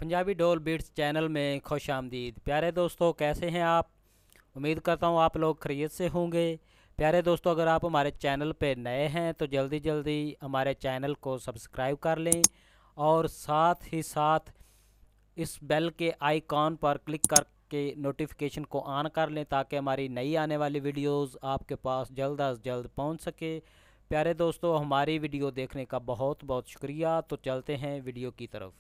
पंजाबी डोल beats channel में खुश आमदीद। प्यारे दोस्तों, कैसे हैं आप? उम्मीद करता हूँ आप लोग खैरियत से होंगे। प्यारे दोस्तों, अगर आप हमारे चैनल पे नए हैं तो जल्दी जल्दी हमारे चैनल को सब्सक्राइब कर लें और साथ ही साथ इस बेल के आइकॉन पर क्लिक करके नोटिफिकेशन को ऑन कर लें ताकि हमारी नई आने वाली वीडियोस आपके पास जल्द अज जल्द पहुंच सके। प्यारे दोस्तों, हमारी वीडियो देखने का बहुत बहुत शुक्रिया। तो चलते हैं वीडियो की तरफ।